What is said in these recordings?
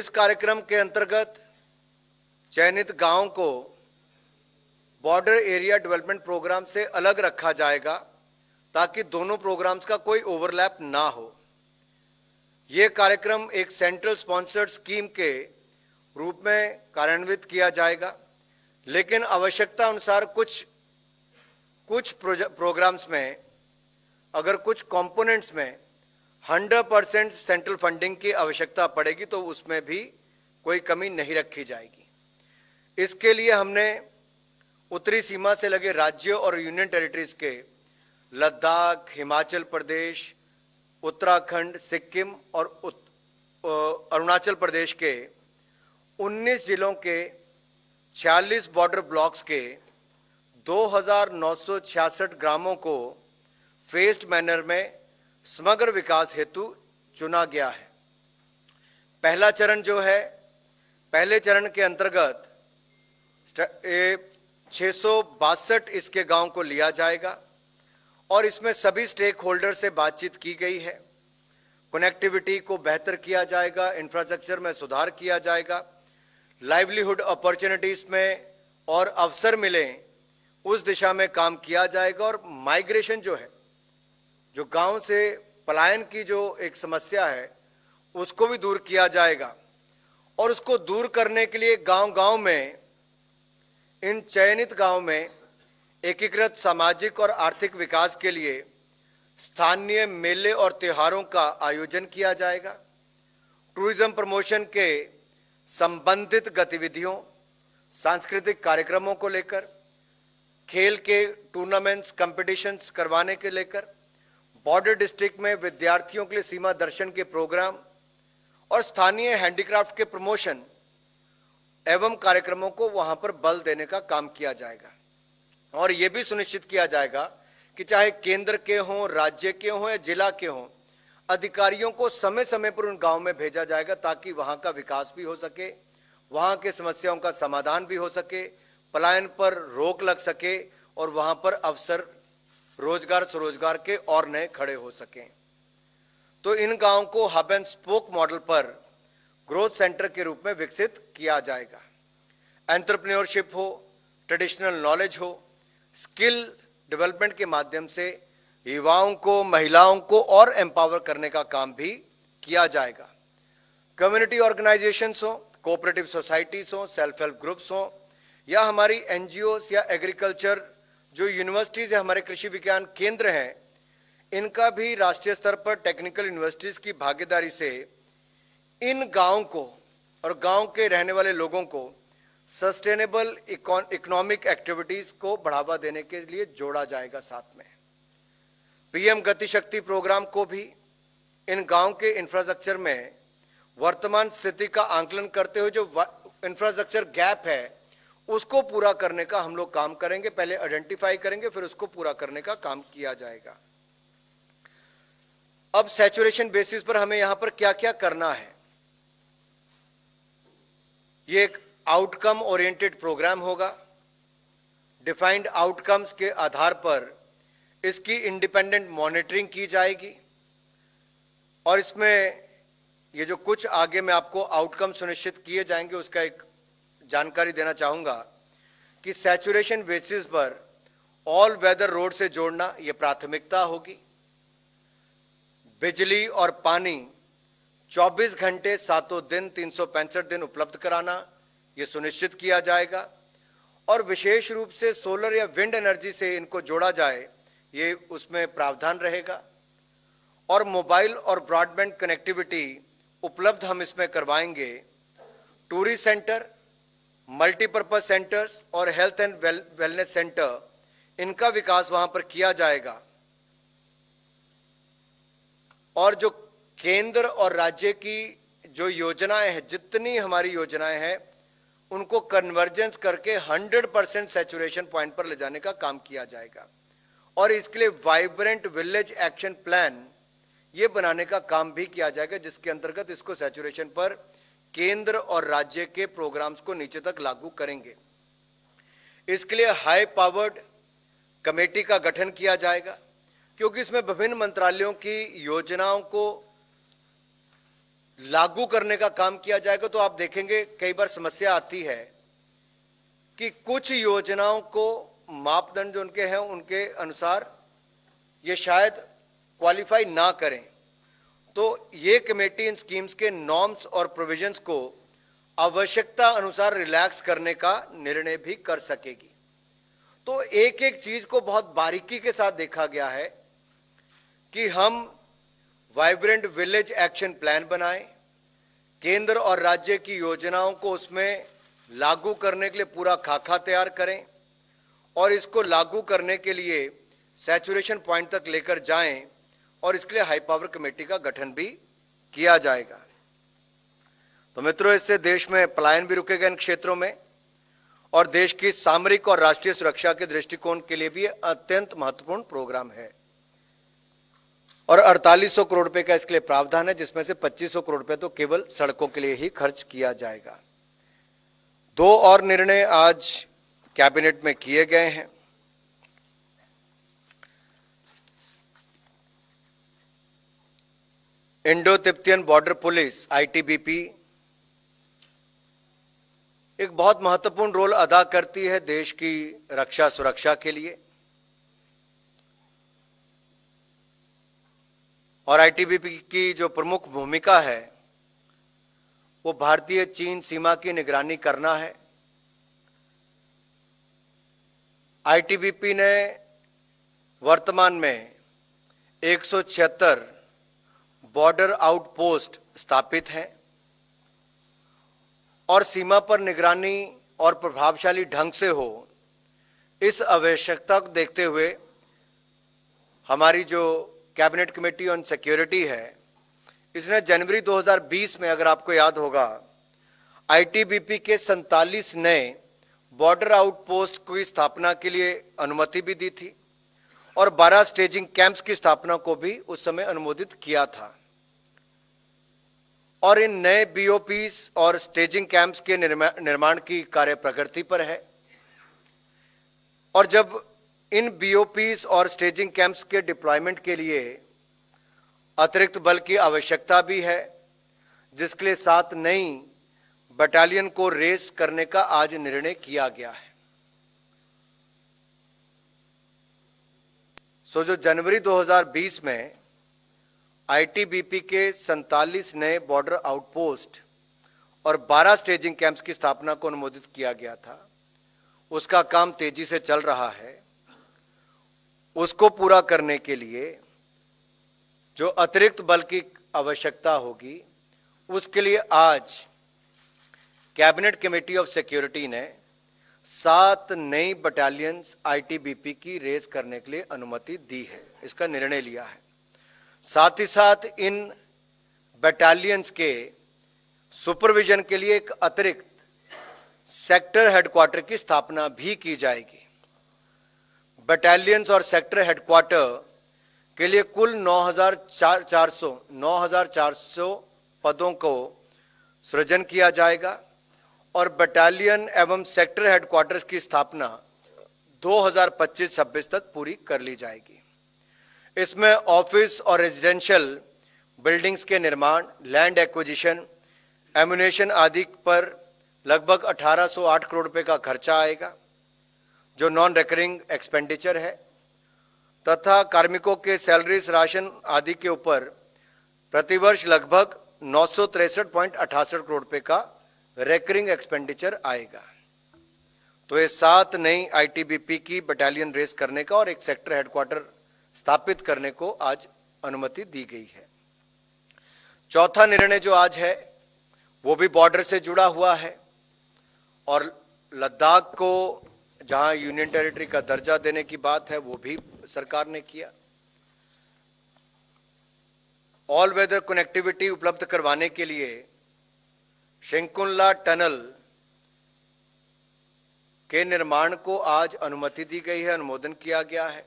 इस कार्यक्रम के अंतर्गत चयनित गांव को बॉर्डर एरिया डेवलपमेंट प्रोग्राम से अलग रखा जाएगा ताकि दोनों प्रोग्राम्स का कोई ओवरलैप ना हो। यह कार्यक्रम एक सेंट्रल स्पॉन्सर्ड स्कीम के रूप में कार्यान्वित किया जाएगा, लेकिन आवश्यकता अनुसार कुछ प्रोग्राम्स में अगर कुछ कंपोनेंट्स में 100% सेंट्रल फंडिंग की आवश्यकता पड़ेगी तो उसमें भी कोई कमी नहीं रखी जाएगी। इसके लिए हमने उत्तरी सीमा से लगे राज्यों और यूनियन टेरिटरीज के लद्दाख, हिमाचल प्रदेश, उत्तराखंड, सिक्किम और अरुणाचल प्रदेश के 19 जिलों के 46 बॉर्डर ब्लॉक्स के 2966 ग्रामों को फेज्ड मैनर में समग्र विकास हेतु चुना गया है। पहला चरण जो है, पहले चरण के अंतर्गत 662 इसके गांव को लिया जाएगा और इसमें सभी स्टेक होल्डर से बातचीत की गई है। कनेक्टिविटी को बेहतर किया जाएगा, इंफ्रास्ट्रक्चर में सुधार किया जाएगा, लाइवलीहुड अपॉर्चुनिटीज में और अवसर मिले उस दिशा में काम किया जाएगा और माइग्रेशन जो है, जो गांव से पलायन की जो एक समस्या है उसको भी दूर किया जाएगा। और उसको दूर करने के लिए गांव-गांव में, इन चयनित गांव में एकीकृत सामाजिक और आर्थिक विकास के लिए स्थानीय मेले और त्योहारों का आयोजन किया जाएगा। टूरिज्म प्रमोशन के संबंधित गतिविधियों, सांस्कृतिक कार्यक्रमों को लेकर, खेल के टूर्नामेंट्स, कंपटीशंस करवाने के लेकर, बॉर्डर डिस्ट्रिक्ट में विद्यार्थियों के लिए सीमा दर्शन के प्रोग्राम और स्थानीय हैंडीक्राफ्ट के प्रमोशन एवं कार्यक्रमों को वहां पर बल देने का काम किया जाएगा। और यह भी सुनिश्चित किया जाएगा कि चाहे केंद्र के हों, राज्य के हों या जिला के हों, अधिकारियों को समय समय पर उन गांव में भेजा जाएगा ताकि वहां का विकास भी हो सके, वहां के समस्याओं का समाधान भी हो सके, पलायन पर रोक लग सके और वहां पर अवसर रोजगार स्वरोजगार के और नए खड़े हो सकें। तो इन गांवों को हब एंड स्पोक मॉडल पर ग्रोथ सेंटर के रूप में विकसित किया जाएगा। एंटरप्रेन्योरशिप हो, ट्रेडिशनल नॉलेज हो, स्किल डेवलपमेंट के माध्यम से युवाओं को, महिलाओं को और एम्पावर करने का काम भी किया जाएगा। कम्युनिटी ऑर्गेनाइजेशंस हो, कोऑपरेटिव सोसाइटीज हो, सेल्फ हेल्प ग्रुप्स हो या हमारी एनजीओस या एग्रीकल्चर जो यूनिवर्सिटीज है, हमारे कृषि विज्ञान केंद्र हैं, इनका भी राष्ट्रीय स्तर पर टेक्निकल यूनिवर्सिटीज की भागीदारी से इन गांव को और गांव के रहने वाले लोगों को सस्टेनेबल इकोनॉमिक एक्टिविटीज को बढ़ावा देने के लिए जोड़ा जाएगा। साथ में पीएम गति शक्ति प्रोग्राम को भी इन गांव के इंफ्रास्ट्रक्चर में वर्तमान स्थिति का आंकलन करते हुए जो इंफ्रास्ट्रक्चर गैप है उसको पूरा करने का हम लोग काम करेंगे। पहले आइडेंटिफाई करेंगे, फिर उसको पूरा करने का काम किया जाएगा। अब सैचुरेशन बेसिस पर हमें यहां पर क्या क्या करना है, ये एक आउटकम ओरिएंटेड प्रोग्राम होगा। डिफाइंड आउटकम्स के आधार पर इसकी इंडिपेंडेंट मॉनिटरिंग की जाएगी और इसमें ये जो कुछ आगे में आपको आउटकम सुनिश्चित किए जाएंगे उसका एक जानकारी देना चाहूंगा कि सैचुरेशन बेसिस पर ऑल वेदर रोड से जोड़ना ये प्राथमिकता होगी। बिजली और पानी 24 घंटे 7 दिन 365 दिन उपलब्ध कराना ये सुनिश्चित किया जाएगा और विशेष रूप से सोलर या विंड एनर्जी से इनको जोड़ा जाए, ये उसमें प्रावधान रहेगा। और मोबाइल और ब्रॉडबैंड कनेक्टिविटी उपलब्ध हम इसमें करवाएंगे। टूरिस्ट सेंटर, मल्टीपर्पज सेंटर्स और हेल्थ एंड वेलनेस सेंटर, इनका विकास वहां पर किया जाएगा। और जो केंद्र और राज्य की जो योजनाएं हैं, जितनी हमारी योजनाएं हैं, उनको कन्वर्जेंस करके 100% सैचुरेशन पॉइंट पर ले जाने का काम किया जाएगा। और इसके लिए वाइब्रेंट विलेज एक्शन प्लान ये बनाने का काम भी किया जाएगा, जिसके अंतर्गत इसको सैचुरेशन पर केंद्र और राज्य के प्रोग्राम्स को नीचे तक लागू करेंगे। इसके लिए हाई पावर्ड कमेटी का गठन किया जाएगा, क्योंकि इसमें विभिन्न मंत्रालयों की योजनाओं को लागू करने का काम किया जाएगा तो आप देखेंगे कई बार समस्या आती है कि कुछ योजनाओं को मापदंड जो उनके हैं उनके अनुसार ये शायद क्वालिफाई ना करें, तो ये कमेटी इन स्कीम्स के नॉर्म्स और प्रोविजंस को आवश्यकता अनुसार रिलैक्स करने का निर्णय भी कर सकेगी। तो एक एक चीज को बहुत बारीकी के साथ देखा गया है कि हम वाइब्रेंट विलेज एक्शन प्लान बनाएं, केंद्र और राज्य की योजनाओं को उसमें लागू करने के लिए पूरा खाका तैयार करें और इसको लागू करने के लिए सैचुरेशन पॉइंट तक लेकर जाएं और इसके लिए हाई पावर कमेटी का गठन भी किया जाएगा। तो मित्रों, इससे देश में पलायन भी रुकेगा इन क्षेत्रों में और देश की सामरिक और राष्ट्रीय सुरक्षा के दृष्टिकोण के लिए भी अत्यंत महत्वपूर्ण प्रोग्राम है। और 4800 करोड़ रुपए का इसके लिए प्रावधान है, जिसमें से 2500 करोड़ रुपए तो केवल सड़कों के लिए ही खर्च किया जाएगा। दो और निर्णय आज कैबिनेट में किए गए हैं। Indo Tibetan border police ITBP एक बहुत महत्वपूर्ण रोल अदा करती है देश की रक्षा सुरक्षा के लिए, और आईटीबीपी की जो प्रमुख भूमिका है वो भारतीय चीन सीमा की निगरानी करना है। आईटीबीपी ने वर्तमान में 176 बॉर्डर आउटपोस्ट स्थापित हैं और सीमा पर निगरानी और प्रभावशाली ढंग से हो, इस आवश्यकता को देखते हुए हमारी जो कैबिनेट कमेटी ऑन सिक्योरिटी है, इसने जनवरी 2020 में, अगर आपको याद होगा, आईटीबीपी के 47 नए बॉर्डर आउटपोस्ट की स्थापना के लिए अनुमति भी दी थी और 12 स्टेजिंग कैंप्स की स्थापना को भी उस समय अनुमोदित किया था। और इन नए बीओपीस और स्टेजिंग कैंप्स के निर्माण की कार्य प्रगति पर है। और जब इन बीओपीस और स्टेजिंग कैंप्स के डिप्लॉयमेंट के लिए अतिरिक्त बल की आवश्यकता भी है, जिसके लिए 7 नई बटालियन को रेस करने का आज निर्णय किया गया है। जो जनवरी 2020 में आईटीबीपी के 47 नए बॉर्डर आउटपोस्ट और 12 स्टेजिंग कैंप्स की स्थापना को अनुमोदित किया गया था, उसका काम तेजी से चल रहा है। उसको पूरा करने के लिए जो अतिरिक्त बल की आवश्यकता होगी, उसके लिए आज कैबिनेट कमेटी ऑफ सिक्योरिटी ने 7 नई बटालियंस आईटीबीपी की रेस करने के लिए अनुमति दी है, इसका निर्णय लिया है। साथ ही साथ इन बटालियंस के सुपरविजन के लिए एक अतिरिक्त सेक्टर हेडक्वार्टर की स्थापना भी की जाएगी। बटालियंस और सेक्टर हेडक्वार्टर के लिए कुल 9,400 पदों को सृजन किया जाएगा और बटालियन एवं सेक्टर हेडक्वार्टर्स की स्थापना 2025-26 तक पूरी कर ली जाएगी। इसमें ऑफिस और रेजिडेंशियल बिल्डिंग्स के निर्माण, लैंड एक्विजिशन, एम्यूनेशन आदि पर लगभग 1808 करोड़ रुपए का खर्चा आएगा, जो नॉन रिकरिंग एक्सपेंडिचर है, तथा कार्मिकों के सैलरीज, राशन आदि के ऊपर प्रतिवर्ष लगभग 963.68 करोड़ रुपए का रिकरिंग एक्सपेंडिचर आएगा। तो ये 7 नई आईटीबीपी की बटालियन रेस करने का और एक सेक्टर हेडक्वार्टर स्थापित करने को आज अनुमति दी गई है। चौथा निर्णय जो आज है वो भी बॉर्डर से जुड़ा हुआ है और लद्दाख को जहां यूनियन टेरिटरी का दर्जा देने की बात है, वो भी सरकार ने किया। ऑल वेदर कनेक्टिविटी उपलब्ध करवाने के लिए शंकुंतला टनल के निर्माण को आज अनुमति दी गई है, अनुमोदन किया गया है।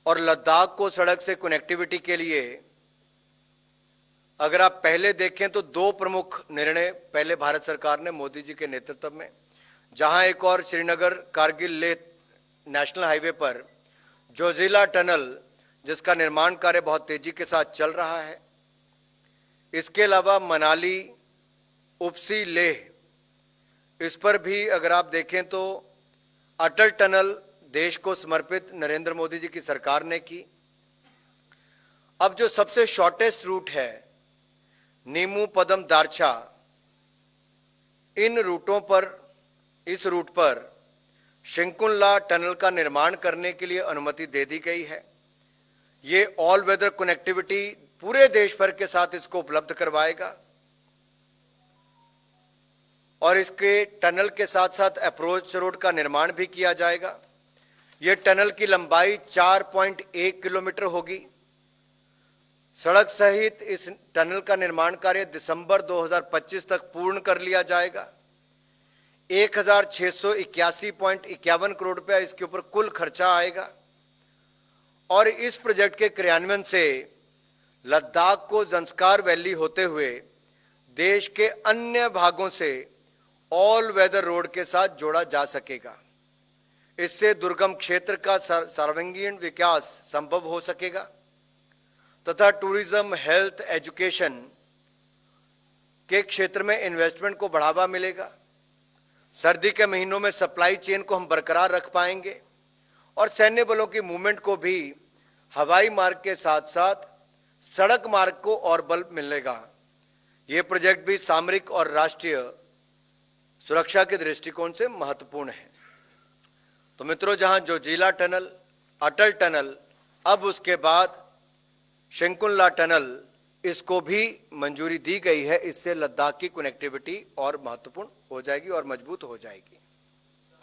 और लद्दाख को सड़क से कनेक्टिविटी के लिए अगर आप पहले देखें तो 2 प्रमुख निर्णय पहले भारत सरकार ने मोदी जी के नेतृत्व में, जहां एक और श्रीनगर कारगिल लेह नेशनल हाईवे पर जोजिला टनल, जिसका निर्माण कार्य बहुत तेजी के साथ चल रहा है, इसके अलावा मनाली, उपसी, लेह, इस पर भी अगर आप देखें तो अटल टनल देश को समर्पित नरेंद्र मोदी जी की सरकार ने की। अब जो सबसे शॉर्टेस्ट रूट है, नीमू, पदम, दारचा, इन रूटों पर, इस रूट पर शंकुतला टनल का निर्माण करने के लिए अनुमति दे दी गई है। ये ऑल वेदर कनेक्टिविटी पूरे देश भर के साथ इसको उपलब्ध करवाएगा और इसके टनल के साथ साथ अप्रोच रोड का निर्माण भी किया जाएगा। ये टनल की लंबाई 4.1 किलोमीटर होगी। सड़क सहित इस टनल का निर्माण कार्य दिसंबर 2025 तक पूर्ण कर लिया जाएगा। 1681.51 करोड़ रुपया इसके ऊपर कुल खर्चा आएगा और इस प्रोजेक्ट के क्रियान्वयन से लद्दाख को ज़ंस्कार वैली होते हुए देश के अन्य भागों से ऑल वेदर रोड के साथ जोड़ा जा सकेगा। इससे दुर्गम क्षेत्र का सर्वांगीण विकास संभव हो सकेगा तथा टूरिज्म, हेल्थ, एजुकेशन के क्षेत्र में इन्वेस्टमेंट को बढ़ावा मिलेगा। सर्दी के महीनों में सप्लाई चेन को हम बरकरार रख पाएंगे और सैन्य बलों की मूवमेंट को भी हवाई मार्ग के साथ साथ सड़क मार्ग को और बल मिलेगा। ये प्रोजेक्ट भी सामरिक और राष्ट्रीय सुरक्षा के दृष्टिकोण से महत्वपूर्ण है। तो मित्रों, जहां जोजिला टनल, अटल टनल, अब उसके बाद शंकुतला टनल, इसको भी मंजूरी दी गई है। इससे लद्दाख की कनेक्टिविटी और महत्वपूर्ण हो जाएगी और मजबूत हो जाएगी।